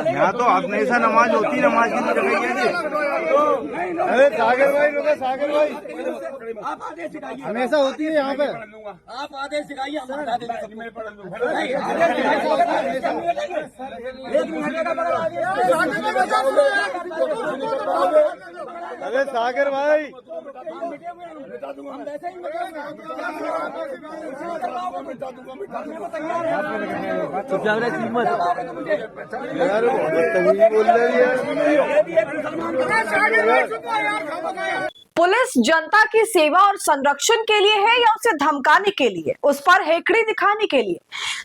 यहाँ तो हमेशा नमाज होती, नमाज की जगह है। अरे सागर भाई रुको, सागर भाई हमेशा होती है यहाँ पे। आप आदेश सिखाइए, हम अरे सागर भाई यार बोल रही है। पुलिस जनता की सेवा और संरक्षण के लिए है या उसे धमकाने के लिए, उस पर हेकड़ी दिखाने के लिए?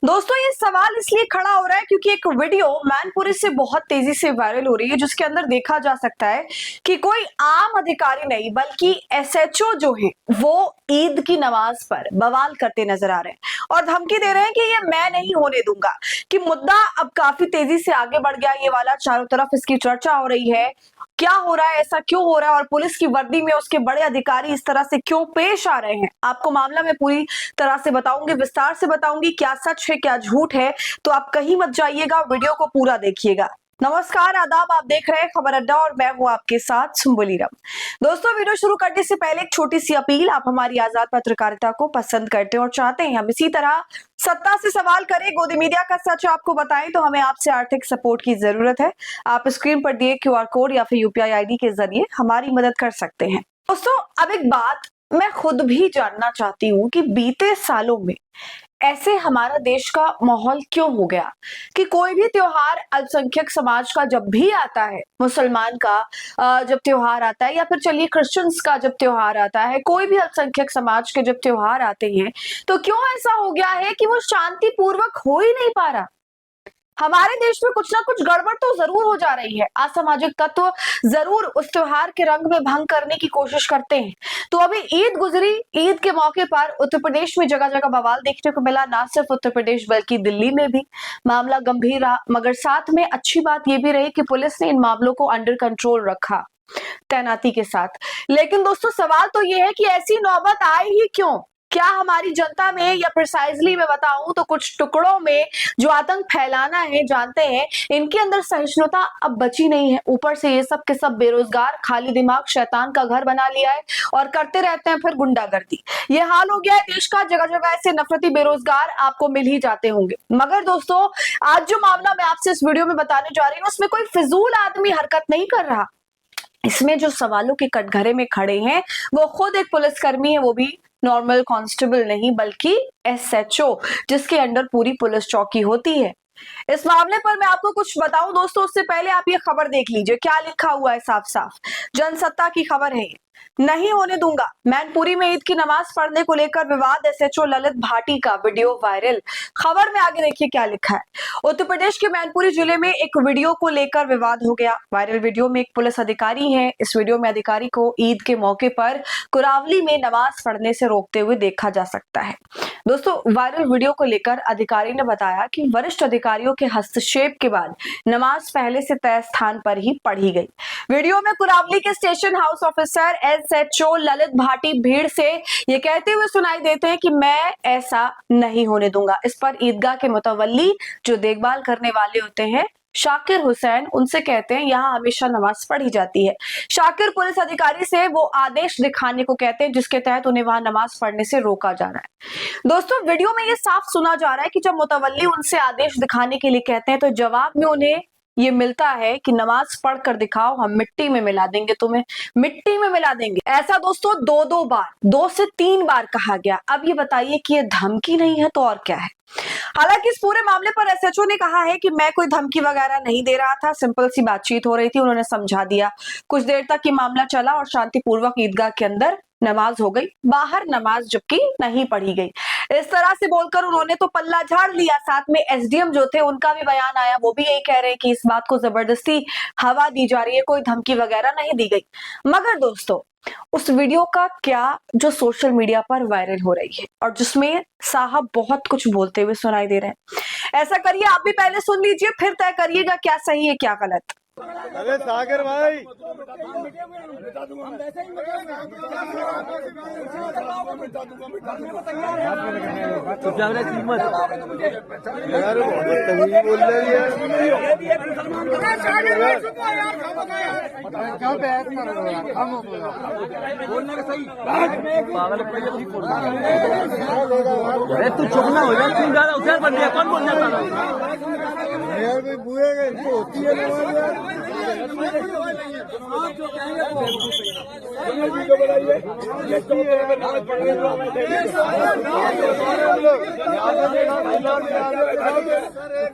दोस्तों ये सवाल इसलिए खड़ा हो रहा है क्योंकि एक वीडियो मैनपुरी से बहुत तेजी से वायरल हो रही है, जिसके अंदर देखा जा सकता है कि कोई आम अधिकारी नहीं बल्कि एसएचओ जो है वो ईद की नमाज पर बवाल करते नजर आ रहे हैं और धमकी दे रहे हैं कि ये मैं नहीं होने दूंगा। कि मुद्दा अब काफी तेजी से आगे बढ़ गया ये वाला, चारों तरफ इसकी चर्चा हो रही है। क्या हो रहा है, ऐसा क्यों हो रहा है और पुलिस की वर्दी में उसके बड़े अधिकारी इस तरह से क्यों पेश आ रहे हैं? आपको मामला मैं पूरी तरह से बताऊंगी, विस्तार से बताऊंगी, क्या सच है क्या झूठ है। तो आप कहीं मत जाइएगा, वीडियो को पूरा देखिएगा। नमस्कार, आदाब, आप देख रहे हैं खबर अड्डा और मैं हूं आपके साथ सुम्बुलीरम। दोस्तों वीडियो शुरू करने से पहले एक छोटी सी अपील, आप हमारी आजाद पत्रकारिता को पसंद करते हैं और चाहते हैं हम इसी तरह सत्ता से सवाल करें, गोदी मीडिया का सच आपको बताएं, तो हमें आपसे आर्थिक सपोर्ट की जरूरत है। आप स्क्रीन पर दिए क्यूआर कोड या फिर यूपीआई आईडी के जरिए हमारी मदद कर सकते हैं। दोस्तों अब एक बात मैं खुद भी जानना चाहती हूँ कि बीते सालों में ऐसे हमारा देश का माहौल क्यों हो गया कि कोई भी त्योहार अल्पसंख्यक समाज का जब भी आता है, मुसलमान का जब त्योहार आता है या फिर चलिए क्रिश्चियंस का जब त्योहार आता है, कोई भी अल्पसंख्यक समाज के जब त्योहार आते हैं तो क्यों ऐसा हो गया है कि वो शांतिपूर्वक हो ही नहीं पा रहा? हमारे देश में कुछ ना कुछ गड़बड़ तो जरूर हो जा रही है। असामाजिक तत्व जरूर उस त्योहार के रंग में भंग करने की कोशिश करते हैं। तो अभी ईद गुजरी, ईद के मौके पर उत्तर प्रदेश में जगह जगह बवाल देखने को मिला। ना सिर्फ उत्तर प्रदेश बल्कि दिल्ली में भी मामला गंभीर रहा, मगर साथ में अच्छी बात यह भी रही कि पुलिस ने इन मामलों को अंडर कंट्रोल रखा तैनाती के साथ। लेकिन दोस्तों सवाल तो यह है कि ऐसी नौबत आई ही क्यों? क्या हमारी जनता में, या प्रिसाइजली मैं बताऊं तो कुछ टुकड़ों में जो आतंक फैलाना है जानते हैं, इनके अंदर सहिष्णुता अब बची नहीं है। ऊपर से ये सब के सब बेरोजगार, खाली दिमाग शैतान का घर बना लिया है और करते रहते हैं फिर गुंडागर्दी। ये हाल हो गया है देश का। जगह जगह ऐसे नफरती बेरोजगार आपको मिल ही जाते होंगे। मगर दोस्तों आज जो मामला मैं आपसे इस वीडियो में बताने जा रही हूँ उसमें कोई फिजूल आदमी हरकत नहीं कर रहा। इसमें जो सवालों के कटघरे में खड़े हैं वो खुद एक पुलिसकर्मी है, वो भी नॉर्मल कांस्टेबल नहीं बल्कि एसएचओ, जिसके अंडर पूरी पुलिस चौकी होती है। इस मामले पर मैं आपको कुछ बताऊं दोस्तों, उससे पहले आप ये खबर देख लीजिए, क्या लिखा हुआ है साफ साफ। जनसत्ता की खबर है, नहीं होने दूंगा। मैनपुरी में ईद की नमाज पढ़ने को लेकर विवाद, एसएचओ ललित भाटी का वीडियो वायरल। खबर में आगे देखिए क्या लिखा है। उत्तर प्रदेश के मैनपुरी जिले में एक वीडियो को लेकर विवाद हो गया। वायरल वीडियो में एक पुलिस अधिकारी है। इस वीडियो में अधिकारी को ईद के मौके पर कुरावली में नमाज पढ़ने से रोकते हुए देखा जा सकता है। दोस्तों वायरल वीडियो को लेकर अधिकारी ने बताया कि वरिष्ठ अधिकारियों के हस्तक्षेप के बाद नमाज पहले से तय स्थान पर ही पढ़ी गई। वीडियो में कुरावली के station house officer SHO Lalit Bhati भीड़ से ये कहते हुए सुनाई देते हैं कि मैं ऐसा नहीं होने दूंगा। इस पर ईदगाह के मुतवल्ली जो देखभाल करने वाले होते हैं शाकिर हुसैन, उनसे कहते हैं यहाँ हमेशा नमाज पढ़ी जाती है। शाकिर पुलिस अधिकारी से वो आदेश दिखाने को कहते हैं जिसके तहत उन्हें वहां नमाज पढ़ने से रोका जा रहा है। दोस्तों वीडियो में ये साफ सुना जा रहा है कि जब मुतवल्ली उनसे आदेश दिखाने के लिए कहते हैं तो जवाब में उन्हें ये मिलता है कि नमाज पढ़ कर दिखाओ, हम मिट्टी में मिला देंगे, तुम्हें मिट्टी में मिला देंगे। ऐसा दोस्तों दो बार, 2 से 3 बार कहा गया। अब ये बताइए कि ये धमकी नहीं है तो और क्या है? हालांकि इस पूरे मामले पर एसएचओ ने कहा है कि मैं कोई धमकी वगैरह नहीं दे रहा था, सिंपल सी बातचीत हो रही थी, उन्होंने समझा दिया। कुछ देर तक ये मामला चला और शांतिपूर्वक ईदगाह के अंदर नमाज हो गई, बाहर नमाज जबकि नहीं पढ़ी गई। इस तरह से बोलकर उन्होंने तो पल्ला झाड़ लिया। साथ में एसडीएम जो थे उनका भी बयान आया, वो भी यही कह रहे हैं कि इस बात को जबरदस्ती हवा दी जा रही है, कोई धमकी वगैरह नहीं दी गई। मगर दोस्तों उस वीडियो का क्या जो सोशल मीडिया पर वायरल हो रही है और जिसमें साहब बहुत कुछ बोलते हुए सुनाई दे रहे हैं। ऐसा करिए आप भी पहले सुन लीजिए, फिर तय करिएगा क्या सही है क्या गलत। अरे सागर भाई यार बदतमीजी बोल रही है। क्या बैठ अरे तू चुप ना हो जा, तू ज्यादा होशियार बन गया, कौन बोल जाता है? यार कोई बुए गए इनको होती है नमाज यार।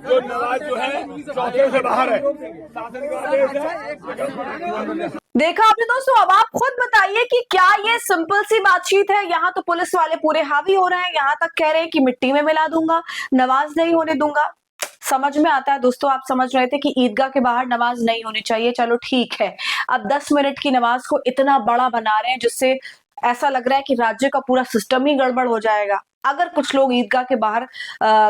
जो नमाज जो है चौके से बाहर है। देखा आपने दोस्तों, अब आप खुद बताइए कि क्या ये सिंपल सी बातचीत है। यहाँ तो पुलिस वाले पूरे हावी हो रहे हैं, यहाँ तक कह रहे हैं कि मिट्टी में मिला दूंगा, नमाज नहीं होने दूंगा। समझ में आता है दोस्तों, आप समझ रहे थे कि ईदगाह के बाहर नमाज नहीं होनी चाहिए, चलो ठीक है। अब 10 मिनट की नमाज को इतना बड़ा बना रहे हैं जिससे ऐसा लग रहा है कि राज्य का पूरा सिस्टम ही गड़बड़ हो जाएगा अगर कुछ लोग ईदगाह के बाहर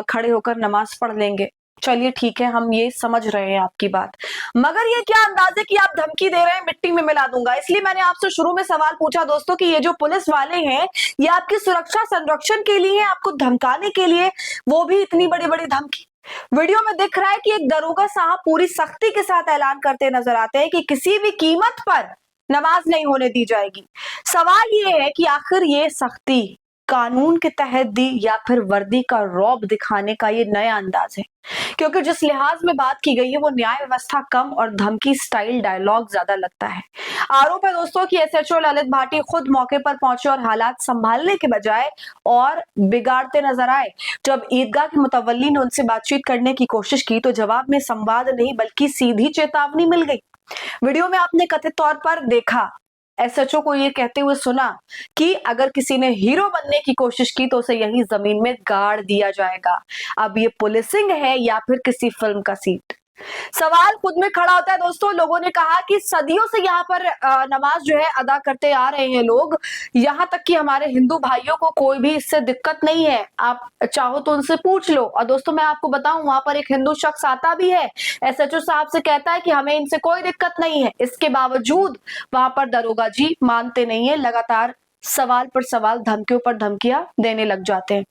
खड़े होकर नमाज पढ़ लेंगे। चलिए ठीक है, हम ये समझ रहे हैं आपकी बात, मगर ये क्या अंदाज है कि आप धमकी दे रहे हैं मिट्टी में मिला दूंगा। इसलिए मैंने आपसे शुरू में सवाल पूछा दोस्तों कि ये जो पुलिस वाले हैं ये आपकी सुरक्षा संरक्षण के लिए, आपको धमकाने के लिए, वो भी इतनी बड़ी बड़ी धमकी। वीडियो में दिख रहा है कि एक दरोगा साहब पूरी सख्ती के साथ ऐलान करते नजर आते हैं कि किसी भी कीमत पर नमाज नहीं होने दी जाएगी। सवाल ये है कि आखिर ये सख्ती कानून के तहत दी या फिर वर्दी का रौब दिखाने का ये नया अंदाज है, क्योंकि जिस लिहाज में बात की गई है वो न्याय व्यवस्था कम और धमकी स्टाइल डायलॉग ज्यादा लगता है। आरोप है दोस्तों कि एसएचओ ललित भाटी खुद मौके पर पहुंचे और हालात संभालने के बजाय और बिगाड़ते नजर आए। जब ईदगाह के मुतवल्ली ने उनसे बातचीत करने की कोशिश की तो जवाब में संवाद नहीं बल्कि सीधी चेतावनी मिल गई। वीडियो में आपने कथित तौर पर देखा एसएचओ को ये कहते हुए सुना कि अगर किसी ने हीरो बनने की कोशिश की तो उसे यही जमीन में गाड़ दिया जाएगा। अब ये पुलिसिंग है या फिर किसी फिल्म का सीट? सवाल खुद में खड़ा होता है दोस्तों। लोगों ने कहा कि सदियों से यहाँ पर नमाज जो है अदा करते आ रहे हैं लोग, यहाँ तक कि हमारे हिंदू भाइयों को कोई भी इससे दिक्कत नहीं है, आप चाहो तो उनसे पूछ लो। और दोस्तों मैं आपको बताऊं, वहां पर एक हिंदू शख्स आता भी है, एसएचओ साहब से कहता है कि हमें इनसे कोई दिक्कत नहीं है। इसके बावजूद वहां पर दरोगा जी मानते नहीं है, लगातार सवाल पर सवाल, धमकियों पर धमकियां देने लग जाते हैं।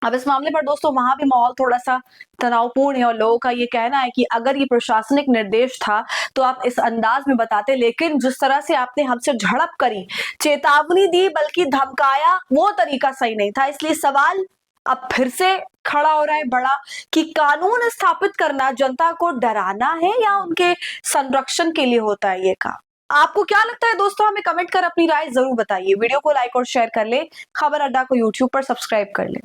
अब इस मामले पर दोस्तों वहां भी माहौल थोड़ा सा तनावपूर्ण है और लोगों का ये कहना है कि अगर ये प्रशासनिक निर्देश था तो आप इस अंदाज में बताते, लेकिन जिस तरह से आपने हमसे झड़प करी, चेतावनी दी बल्कि धमकाया, वो तरीका सही नहीं था। इसलिए सवाल अब फिर से खड़ा हो रहा है बड़ा कि कानून स्थापित करना जनता को डराना है या उनके संरक्षण के लिए होता है ये काम। आपको क्या लगता है दोस्तों? हमें कमेंट कर अपनी राय जरूर बताइए। वीडियो को लाइक और शेयर कर ले, खबर अड्डा को यूट्यूब पर सब्सक्राइब कर ले।